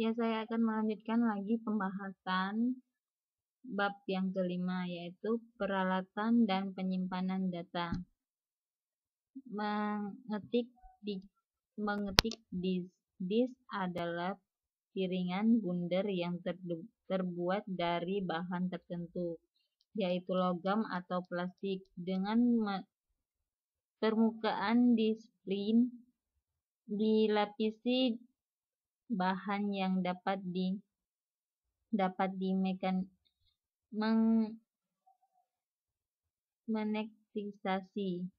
Ya, saya akan melanjutkan lagi pembahasan bab yang kelima, yaitu peralatan dan penyimpanan data. Mengetik disk adalah piringan bundar yang terbuat dari bahan tertentu, yaitu logam atau plastik, dengan permukaan disiplin dilapisi bahan yang dapat menektisasi.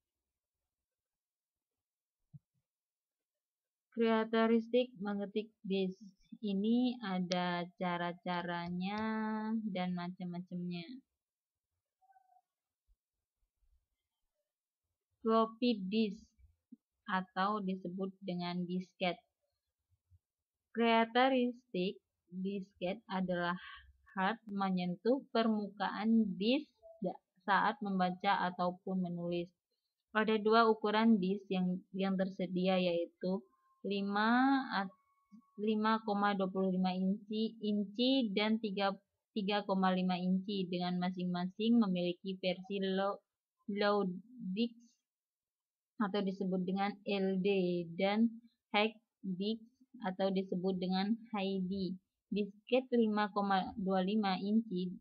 Karakteristik mengetik disk ini ada cara-caranya dan macam-macamnya. Floppy disk atau disebut dengan disket. Karakteristik disket adalah hard menyentuh permukaan disk saat membaca ataupun menulis. Ada dua ukuran disk yang tersedia, yaitu 5,25 inci dan 3,5 inci, dengan masing-masing memiliki versi low disk atau disebut dengan LD dan high disk atau disebut dengan high D. Disket 5,25 inci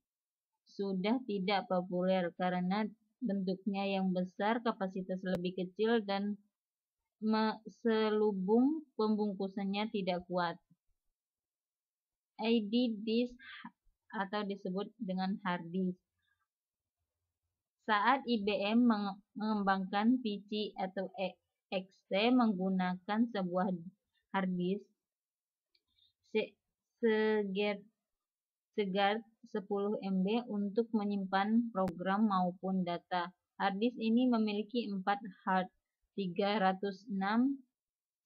sudah tidak populer karena bentuknya yang besar, kapasitas lebih kecil, dan selubung pembungkusannya tidak kuat. ID disk atau disebut dengan hard disk. Saat IBM mengembangkan PC atau XT menggunakan sebuah hard disk segar 10 MB untuk menyimpan program maupun data. Hard disk ini memiliki 4 hard, 306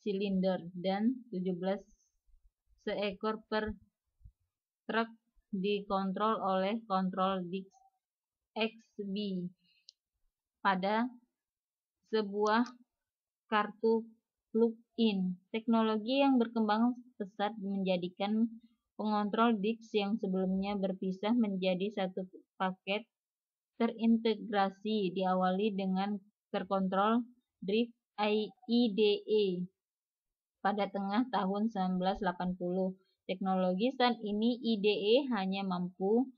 silinder, dan 17 seekor per truk, dikontrol oleh kontrol disk XB pada sebuah kartu plug-in. Teknologi yang berkembang pesat menjadikan pengontrol disk yang sebelumnya berpisah menjadi satu paket terintegrasi. Diawali dengan terkontrol drive IDE pada tengah tahun 1980. Teknologi saat ini IDE hanya mampu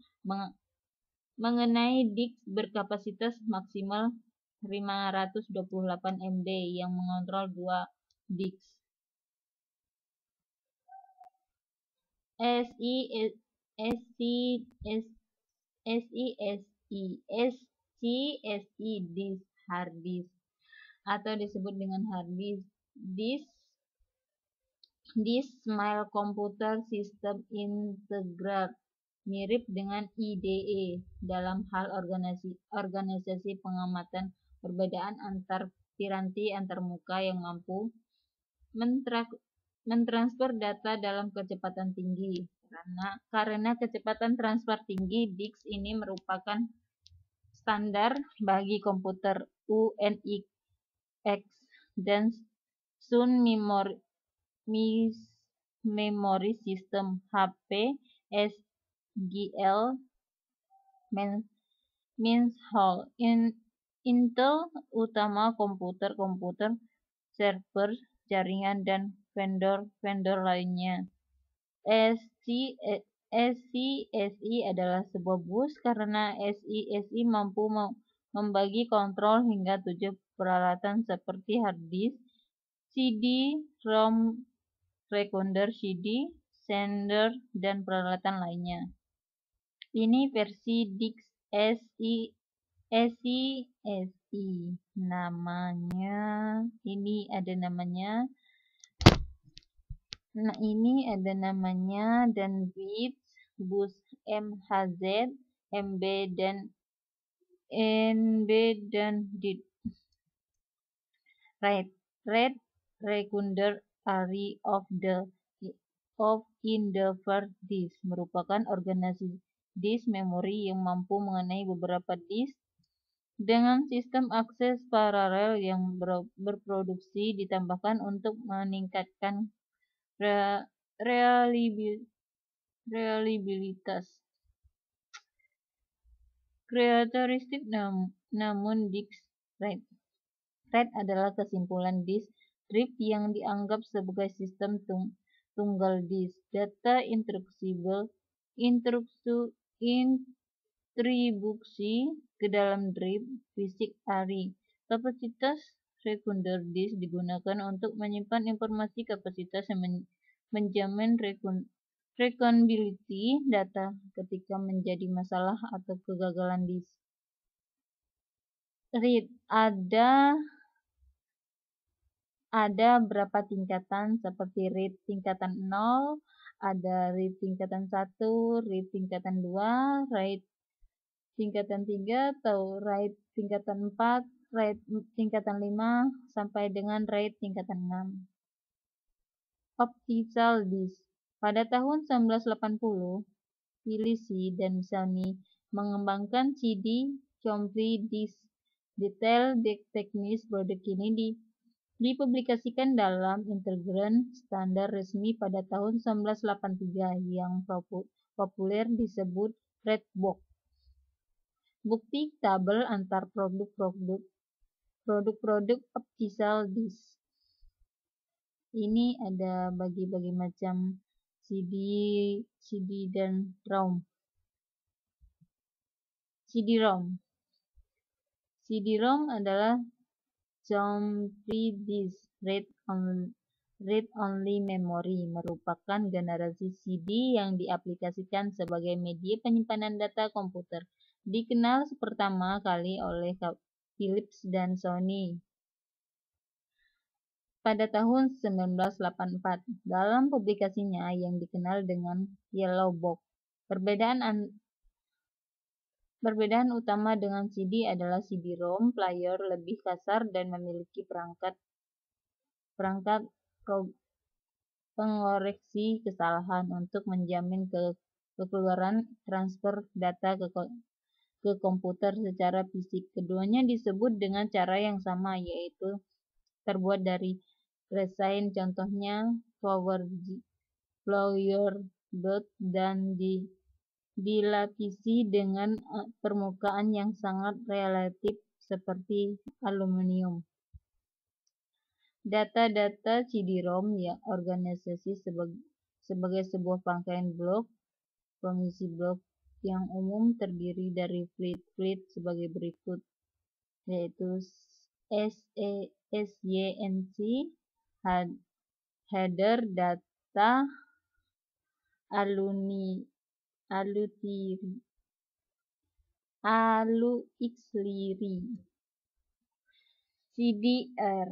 mengenai disk berkapasitas maksimal 528 MB yang mengontrol 2 disk. SCSI disk hard disk atau disebut dengan hard disk. Disk File Computer System Integral mirip dengan IDE dalam hal organisasi pengamatan perbedaan antar piranti antarmuka yang mampu mentransfer data dalam kecepatan tinggi. Karena kecepatan transfer tinggi, disk ini merupakan standar bagi komputer UNIX dan Sun Memory System (HP) SGL Mainshaw Intel, utama komputer server jaringan dan vendor lainnya. SCSI adalah sebuah bus karena SCSI mampu membagi kontrol hingga 7 peralatan seperti hard disk, CD-ROM recorder, CD, sender, dan peralatan lainnya. Ini versi disk SCSI namanya. Ini ada namanya dan bits, bus MHZ, MB dan NB dan DID. Read Recorder Area of in the first disk merupakan organisasi disk memori yang mampu mengenai beberapa disk dengan sistem akses paralel yang berproduksi, ditambahkan untuk meningkatkan reliabilitas. Karakteristik namun disk RAID. RAID adalah kesimpulan disk drive yang dianggap sebagai sistem tunggal disk data instruksi ke dalam drive fisik ARI. Kapasitas sekunder disk digunakan untuk menyimpan informasi kapasitas yang menjamin recoverability data ketika menjadi masalah atau kegagalan disk. RAID ada berapa tingkatan seperti RAID tingkatan 0, ada RAID tingkatan 1, RAID tingkatan 2, RAID tingkatan 3, atau RAID tingkatan 4, RAID tingkatan 5, sampai dengan RAID tingkatan 6. Optical disk. Pada tahun 1980, Philips dan Sony mengembangkan CD Complete Disk. Detail teknis produk ini dipublikasikan dalam Integran Standar Resmi pada tahun 1983 yang populer disebut Red Book. Bukti tabel antar produk optical disk. Ini ada bagi macam CD dan ROM. CD-ROM adalah Complete Disk Read-Only Memory, merupakan generasi CD yang diaplikasikan sebagai media penyimpanan data komputer. Dikenal pertama kali oleh Philips dan Sony pada tahun 1984 dalam publikasinya yang dikenal dengan Yellow Book. Perbedaan utama dengan CD adalah CD-ROM player lebih kasar dan memiliki perangkat pengoreksi kesalahan untuk menjamin kekeluaran transfer data ke komputer secara fisik. Keduanya disebut dengan cara yang sama, yaitu terbuat dari resin, contohnya flowerbird, dan dilapisi dengan permukaan yang sangat relatif seperti aluminium. Data CD-ROM organisasi sebagai sebuah rangkaian blok, fungsi blok yang umum terdiri dari file sebagai berikut, yaitu SYNC, header, data, auxiliary, CDR,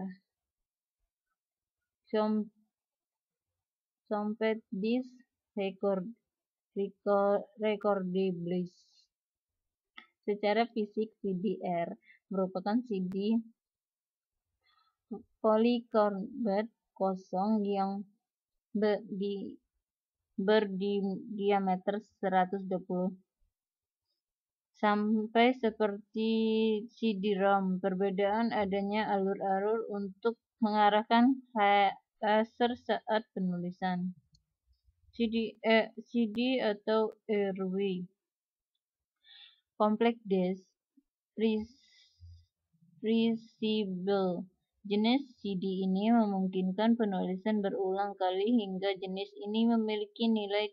Compact Disk Recordables. Secara fisik, CDR merupakan CD polycarbonate kosong yang berdiameter 120 sampai seperti CD-ROM. Perbedaan adanya alur-alur untuk mengarahkan laser saat penulisan. CD atau RW. Compact Disk Reusable. Jenis CD ini memungkinkan penulisan berulang kali hingga jenis ini memiliki nilai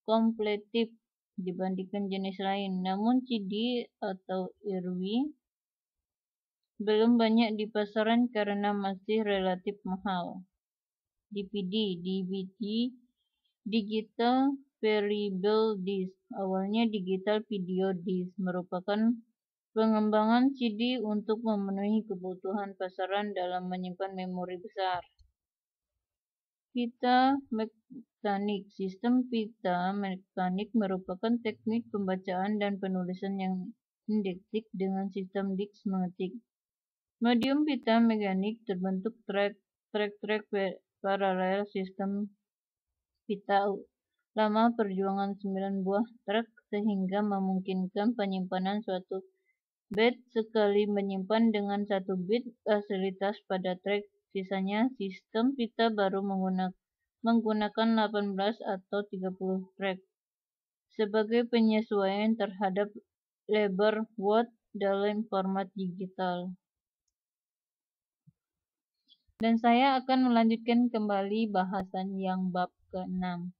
kompetitif dibandingkan jenis lain. Namun CD atau RW belum banyak di pasaran karena masih relatif mahal. DVD Digital Variable Disk. Awalnya Digital Video Disk merupakan pengembangan CD untuk memenuhi kebutuhan pasaran dalam menyimpan memori besar. Pita mekanik. Sistem pita mekanik merupakan teknik pembacaan dan penulisan yang induktif dengan sistem disk mengetik. Medium pita mekanik terbentuk track paralel sistem pita lama perjuangan 9 buah track sehingga memungkinkan penyimpanan suatu bit sekali menyimpan dengan 1 bit fasilitas pada track. Sisanya sistem pita baru menggunakan 18 atau 30 track sebagai penyesuaian terhadap lebar Word dalam format digital. Dan saya akan melanjutkan kembali bahasan yang bab ke-6.